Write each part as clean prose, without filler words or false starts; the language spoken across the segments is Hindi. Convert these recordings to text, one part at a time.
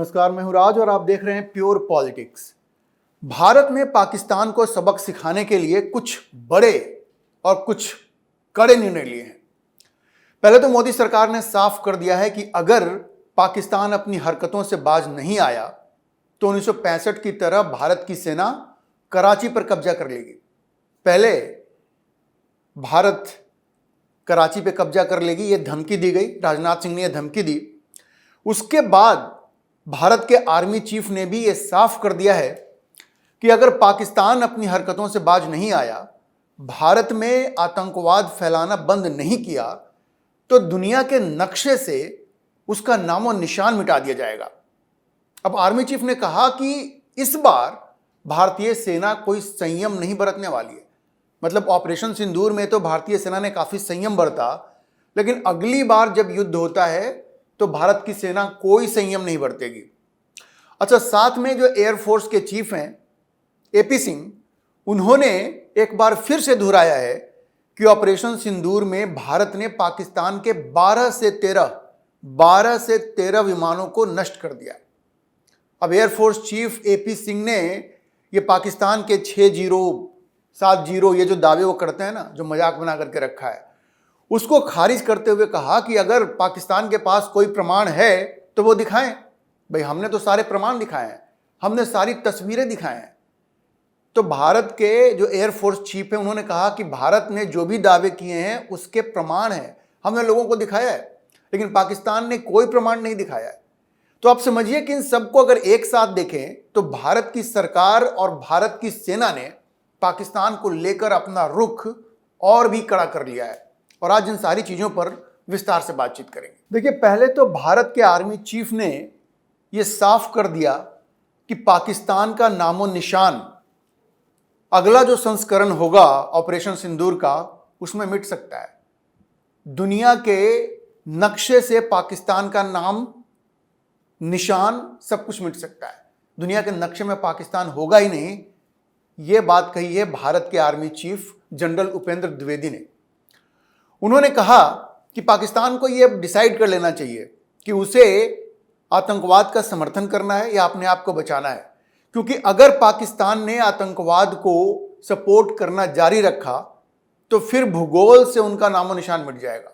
नमस्कार, मैं हूं राज और आप देख रहे हैं प्योर पॉलिटिक्स। भारत ने पाकिस्तान को सबक सिखाने के लिए कुछ बड़े और कुछ कड़े निर्णय लिए हैं। पहले तो मोदी सरकार ने साफ कर दिया है कि अगर पाकिस्तान अपनी हरकतों से बाज नहीं आया तो 1965 की तरह भारत की सेना कराची पर कब्जा कर लेगी। पहले भारत कराची पे कब्जा कर लेगी, यह धमकी दी गई, राजनाथ सिंह ने यह धमकी दी। उसके बाद भारत के आर्मी चीफ ने भी यह साफ कर दिया है कि अगर पाकिस्तान अपनी हरकतों से बाज नहीं आया, भारत में आतंकवाद फैलाना बंद नहीं किया, तो दुनिया के नक्शे से उसका नामो निशान मिटा दिया जाएगा। अब आर्मी चीफ ने कहा कि इस बार भारतीय सेना कोई संयम नहीं बरतने वाली है। मतलब ऑपरेशन सिंदूर में तो भारतीय सेना ने काफी संयम बरता, लेकिन अगली बार जब युद्ध होता है तो भारत की सेना कोई संयम नहीं बरतेगी। अच्छा, साथ में जो एयरफोर्स के चीफ हैं एपी सिंह, उन्होंने एक बार फिर से दोहराया है कि ऑपरेशन सिंदूर में भारत ने पाकिस्तान के 12 से 13 विमानों को नष्ट कर दिया। अब एयरफोर्स चीफ एपी सिंह ने ये पाकिस्तान के 6-0, 7-0 ये जो दावे वो करते हैं ना, जो मजाक बना करके रखा है, उसको खारिज करते हुए कहा कि अगर पाकिस्तान के पास कोई प्रमाण है तो वो दिखाएं। भाई, हमने तो सारे प्रमाण दिखाए हैं, हमने सारी तस्वीरें दिखाए हैं। तो भारत के जो एयरफोर्स चीफ है उन्होंने कहा कि भारत ने जो भी दावे किए हैं उसके प्रमाण हैं, हमने लोगों को दिखाया है, लेकिन पाकिस्तान ने कोई प्रमाण नहीं दिखाया है। तो आप समझिए कि इन सबको अगर एक साथ देखें तो भारत की सरकार और भारत की सेना ने पाकिस्तान को लेकर अपना रुख और भी कड़ा कर लिया है। और आज इन सारी चीजों पर विस्तार से बातचीत करेंगे। देखिए, पहले तो भारत के आर्मी चीफ ने यह साफ कर दिया कि पाकिस्तान का नामो निशान अगला जो संस्करण होगा ऑपरेशन सिंदूर का, उसमें मिट सकता है। दुनिया के नक्शे से पाकिस्तान का नाम, निशान, सब कुछ मिट सकता है। दुनिया के नक्शे में पाकिस्तान होगा ही नहीं, यह बात कही है भारत के army chief general Upendra Dwivedi ने। उन्होंने कहा कि पाकिस्तान को यह डिसाइड कर लेना चाहिए कि उसे आतंकवाद का समर्थन करना है या अपने आप को बचाना है, क्योंकि अगर पाकिस्तान ने आतंकवाद को सपोर्ट करना जारी रखा तो फिर भूगोल से उनका नामो निशान मिट जाएगा।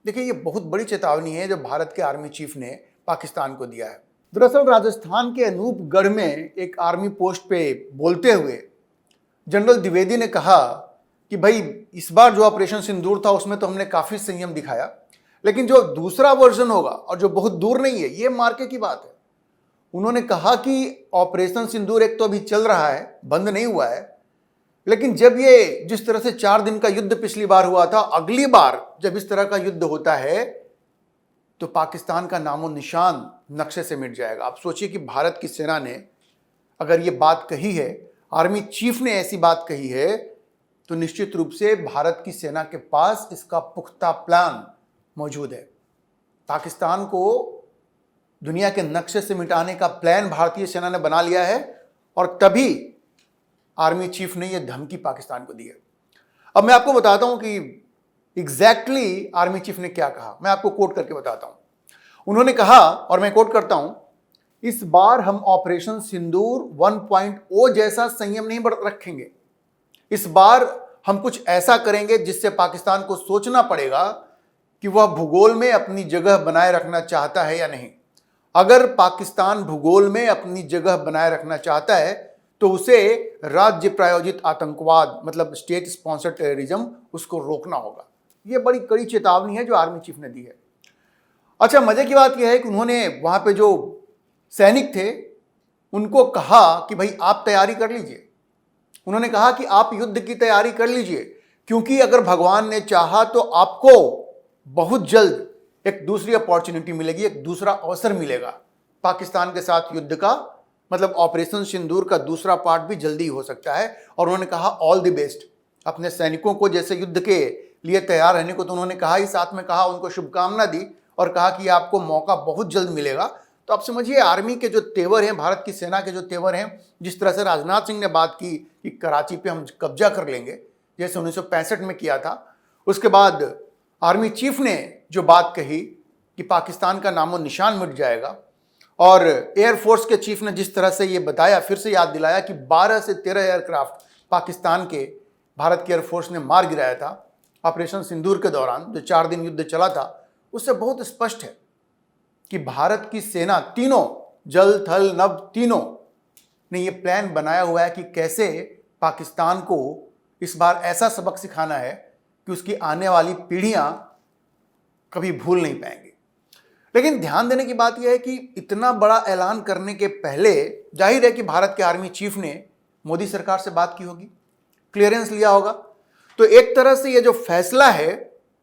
देखिए, ये बहुत बड़ी चेतावनी है जो भारत के आर्मी चीफ ने पाकिस्तान को दिया है। दरअसल राजस्थान के अनूपगढ़ में एक आर्मी पोस्ट पे बोलते हुए जनरल द्विवेदी ने कहा कि भाई, इस बार जो ऑपरेशन सिंदूर था उसमें तो हमने काफी संयम दिखाया, लेकिन जो दूसरा वर्जन होगा और जो बहुत दूर नहीं है, ये मार्के की बात है। उन्होंने कहा कि ऑपरेशन सिंदूर एक तो अभी चल रहा है, बंद नहीं हुआ है, लेकिन जब ये जिस तरह से 4 दिन का युद्ध पिछली बार हुआ था, अगली बार जब इस तरह का युद्ध होता है तो पाकिस्तान का नामो निशान नक्शे से मिट जाएगा। आप सोचिए कि भारत की सेना ने अगर ये बात कही है, आर्मी चीफ ने ऐसी बात कही है, तो निश्चित रूप से भारत की सेना के पास इसका पुख्ता प्लान मौजूद है। पाकिस्तान को दुनिया के नक्शे से मिटाने का प्लान भारतीय सेना ने बना लिया है और तभी आर्मी चीफ ने यह धमकी पाकिस्तान को दी है। अब मैं आपको बताता हूं कि एग्जैक्टली आर्मी चीफ ने क्या कहा। मैं आपको कोट करके बताता हूं। उन्होंने कहा, और मैं कोट करता हूं, इस बार हम ऑपरेशन सिंदूर 1.0 जैसा संयम नहीं रखेंगे। इस बार हम कुछ ऐसा करेंगे जिससे पाकिस्तान को सोचना पड़ेगा कि वह भूगोल में अपनी जगह बनाए रखना चाहता है या नहीं। अगर पाकिस्तान भूगोल में अपनी जगह बनाए रखना चाहता है तो उसे राज्य प्रायोजित आतंकवाद, मतलब स्टेट स्पॉन्सर्ड टेररिज्म, उसको रोकना होगा। यह बड़ी कड़ी चेतावनी है जो आर्मी चीफ ने दी है। अच्छा, मजे की बात यह है कि उन्होंने वहां पे जो सैनिक थे उनको कहा कि भाई आप तैयारी कर लीजिए। उन्होंने कहा कि आप युद्ध की तैयारी कर लीजिए, क्योंकि अगर भगवान ने चाहा तो आपको बहुत जल्द एक दूसरी अपॉर्चुनिटी मिलेगी, एक दूसरा अवसर मिलेगा पाकिस्तान के साथ युद्ध का। मतलब ऑपरेशन सिंदूर का दूसरा पार्ट भी जल्दी हो सकता है। और उन्होंने कहा ऑल द बेस्ट अपने सैनिकों को, जैसे युद्ध के लिए तैयार रहने को तो उन्होंने कहा ही, साथ में कहा, उनको शुभकामना दी और कहा कि आपको मौका बहुत जल्द मिलेगा। तो आप समझिए आर्मी के जो तेवर हैं, भारत की सेना के जो तेवर हैं, जिस तरह से राजनाथ सिंह ने बात की कि कराची पे हम कब्जा कर लेंगे जैसे 1965 में किया था, उसके बाद आर्मी चीफ ने जो बात कही कि पाकिस्तान का नामो निशान मिट जाएगा, और एयरफोर्स के चीफ ने जिस तरह से ये बताया, फिर से याद दिलाया कि 12 से 13 एयरक्राफ्ट पाकिस्तान के भारत की एयरफोर्स ने मार गिराया था ऑपरेशन सिंदूर के दौरान, जो 4 दिन युद्ध चला था। उससे बहुत स्पष्ट है कि भारत की सेना तीनों, जल थल नभ तीनों ने ये प्लान बनाया हुआ है कि कैसे पाकिस्तान को इस बार ऐसा सबक सिखाना है कि उसकी आने वाली पीढ़ियां कभी भूल नहीं पाएंगी। लेकिन ध्यान देने की बात यह है कि इतना बड़ा ऐलान करने के पहले जाहिर है कि भारत के आर्मी चीफ ने मोदी सरकार से बात की होगी, क्लियरेंस लिया होगा। तो एक तरह से ये जो फैसला है,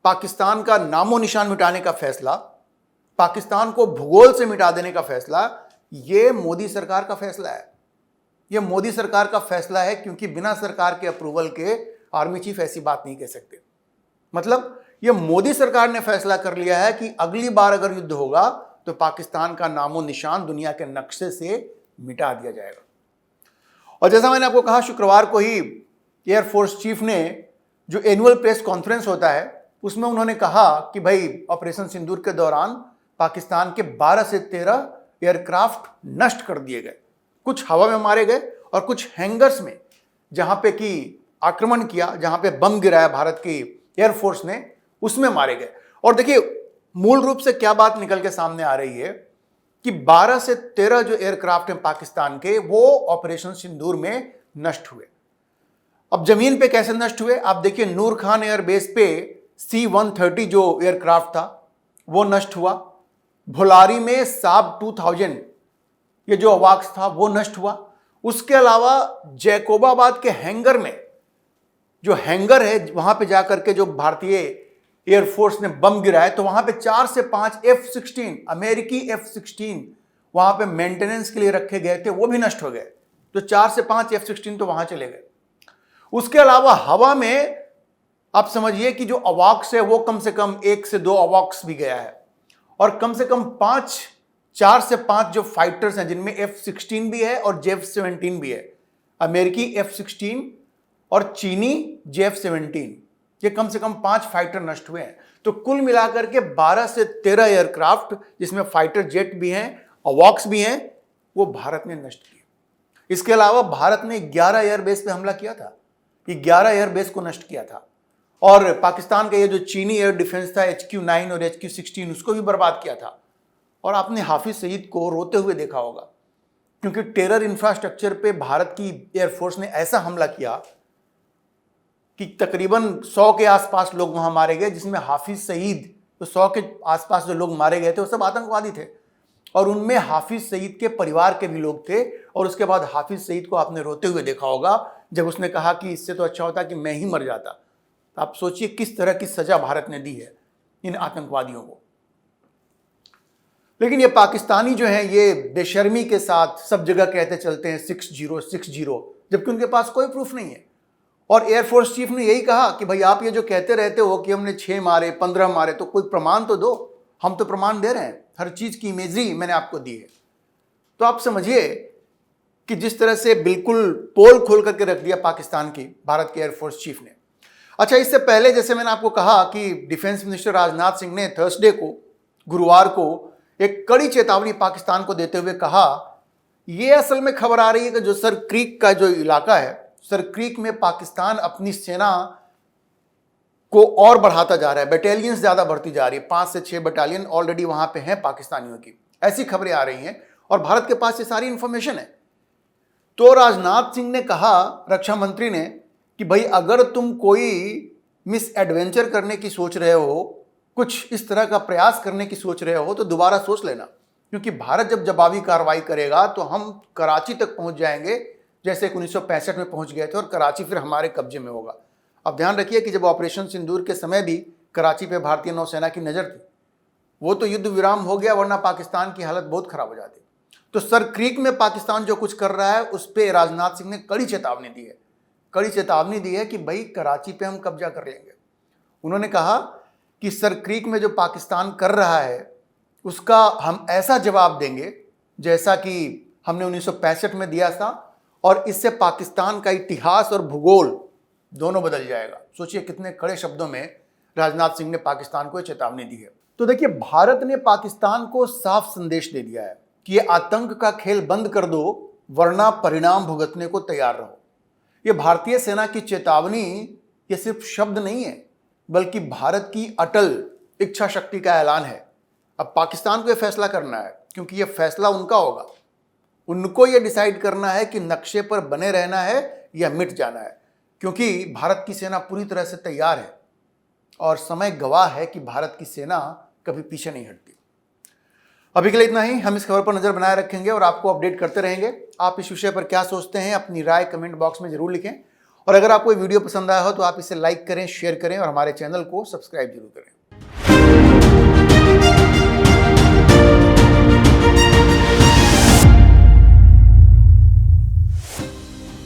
पाकिस्तान का नामो निशान मिटाने का फैसला, पाकिस्तान को भूगोल से मिटा देने का फैसला, ये मोदी सरकार का फैसला है। ये मोदी सरकार का फैसला है, क्योंकि बिना सरकार के अप्रूवल के आर्मी चीफ ऐसी बात नहीं कह सकते। मतलब ये मोदी सरकार ने फैसला कर लिया है कि अगली बार अगर युद्ध होगा तो पाकिस्तान का नामो निशान दुनिया के नक्शे से मिटा दिया जाएगा। और जैसा मैंने आपको कहा, शुक्रवार को ही एयरफोर्स चीफ ने जो एनुअल प्रेस कॉन्फ्रेंस होता है उसमें उन्होंने कहा कि भाई ऑपरेशन सिंदूर के दौरान पाकिस्तान के 12 से 13 एयरक्राफ्ट नष्ट कर दिए गए। कुछ हवा में मारे गए और कुछ हैंगर्स में, जहां पे कि आक्रमण किया, जहां पे बम गिराया भारत की एयरफोर्स ने, उसमें मारे गए। और देखिए मूल रूप से क्या बात निकल के सामने आ रही है कि 12 से 13 जो एयरक्राफ्ट हैं पाकिस्तान के, वो ऑपरेशन सिंदूर में नष्ट हुए। अब जमीन पे कैसे नष्ट हुए आप देखिए, नूर खान एयरबेस पे C-130 जो एयरक्राफ्ट था वो नष्ट हुआ। भुलारी में साब 2000 ये जो अवाक्स था वो नष्ट हुआ। उसके अलावा जैकोबाबाद के हैंगर में, जो हैंगर है वहां पे जाकर के जो भारतीय एयरफोर्स ने बम गिराए, तो वहां पे 4 से 5 F-16 अमेरिकी F-16 वहां पे मेंटेनेंस के लिए रखे गए थे, वो भी नष्ट हो गए। तो 4 से 5 F-16 तो वहां चले गए। उसके अलावा हवा में आप समझिए कि जो अवाक्स है वो कम से कम 1 से 2 अवाक्स भी गया है, और कम से कम 4 से 5 जो फाइटर्स हैं, जिनमें F-16 भी है और JF-17 भी है, अमेरिकी F-16 और चीनी JF-17, ये कम से कम 5 फाइटर नष्ट हुए हैं। तो कुल मिलाकर के 12 से 13 एयरक्राफ्ट, जिसमें फाइटर जेट भी हैं, अवॉक्स भी हैं, वो भारत ने नष्ट किए। इसके अलावा भारत ने 11 एयरबेस पे हमला किया था, ये 11 एयरबेस को नष्ट किया था। और पाकिस्तान का ये जो चीनी एयर डिफेंस था, HQ-9 और HQ-16, उसको भी बर्बाद किया था। और आपने हाफिज सईद को रोते हुए देखा होगा, क्योंकि टेरर इंफ्रास्ट्रक्चर पे भारत की एयरफोर्स ने ऐसा हमला किया कि तकरीबन 100 के आसपास लोग वहां मारे गए, जिसमें हाफिज सईद, तो 100 के आसपास जो लोग मारे गए थे वो सब आतंकवादी थे, और उनमें हाफिज सईद के परिवार के भी लोग थे। और उसके बाद हाफिज सईद को आपने रोते हुए देखा होगा जब उसने कहा कि इससे तो अच्छा होता कि मैं ही मर जाता। तो आप सोचिए किस तरह की सजा भारत ने दी है इन आतंकवादियों को। लेकिन ये पाकिस्तानी जो हैं, ये बेशर्मी के साथ सब जगह कहते चलते हैं 6060, जबकि उनके पास कोई प्रूफ नहीं है। और एयरफोर्स चीफ ने यही कहा कि भाई आप ये जो कहते रहते हो कि हमने 6 मारे 15 मारे, तो कोई प्रमाण तो दो। हम तो प्रमाण दे रहे हैं, हर चीज की इमेजरी मैंने आपको दी है। तो आप समझिए कि जिस तरह से बिल्कुल पोल खोल करके रख दिया पाकिस्तान की भारत के एयरफोर्स चीफ ने। अच्छा, इससे पहले जैसे मैंने आपको कहा कि डिफेंस मिनिस्टर राजनाथ सिंह ने थर्सडे को, गुरुवार को, एक कड़ी चेतावनी पाकिस्तान को देते हुए कहा, यह असल में खबर आ रही है कि जो सर क्रीक का जो इलाका है, सर क्रीक में पाकिस्तान अपनी सेना को और बढ़ाता जा रहा है, बटालियंस ज्यादा बढ़ती जा रही है, 5 से 6 बटालियन ऑलरेडी वहां पे हैं पाकिस्तानियों की, ऐसी खबरें आ रही हैं और भारत के पास ये सारी इंफॉर्मेशन है। तो राजनाथ सिंह ने कहा, रक्षा मंत्री ने, कि भाई अगर तुम कोई मिस एडवेंचर करने की सोच रहे हो, कुछ इस तरह का प्रयास करने की सोच रहे हो, तो दोबारा सोच लेना, क्योंकि भारत जब जवाबी कार्रवाई करेगा तो हम कराची तक पहुंच जाएंगे, जैसे 1965 में पहुंच गए थे, और कराची फिर हमारे कब्जे में होगा। अब ध्यान रखिए कि जब ऑपरेशन सिंदूर के समय भी कराची पे भारतीय नौसेना की नज़र थी, वो तो युद्ध विराम हो गया, वरना पाकिस्तान की हालत बहुत खराब हो जाती। तो सर क्रीक में पाकिस्तान जो कुछ कर रहा है उस पर राजनाथ सिंह ने कड़ी चेतावनी दी है, कड़ी चेतावनी दी है कि भाई कराची पे हम कब्जा कर लेंगे। उन्होंने कहा कि सर क्रीक में जो पाकिस्तान कर रहा है उसका हम ऐसा जवाब देंगे जैसा कि हमने 1965 में दिया था, और इससे पाकिस्तान का इतिहास और भूगोल दोनों बदल जाएगा। सोचिए कितने कड़े शब्दों में राजनाथ सिंह ने पाकिस्तान को चेतावनी दी है। तो देखिए, भारत ने पाकिस्तान को साफ संदेश दे दिया है कि ये आतंक का खेल बंद कर दो वरना परिणाम भुगतने को तैयार रहो। ये भारतीय सेना की चेतावनी ये सिर्फ शब्द नहीं है, बल्कि भारत की अटल इच्छा शक्ति का ऐलान है। अब पाकिस्तान को यह फैसला करना है, क्योंकि यह फैसला उनका होगा। उनको यह डिसाइड करना है कि नक्शे पर बने रहना है या मिट जाना है, क्योंकि भारत की सेना पूरी तरह से तैयार है और समय गवाह है कि भारत की सेना कभी पीछे नहीं हटती। अभी के लिए इतना ही। हम इस खबर पर नजर बनाए रखेंगे और आपको अपडेट करते रहेंगे। आप इस विषय पर क्या सोचते हैं, अपनी राय कमेंट बॉक्स में जरूर लिखें। और अगर आपको ये वीडियो पसंद आया हो तो आप इसे लाइक करें, शेयर करें और हमारे चैनल को सब्सक्राइब जरूर करें।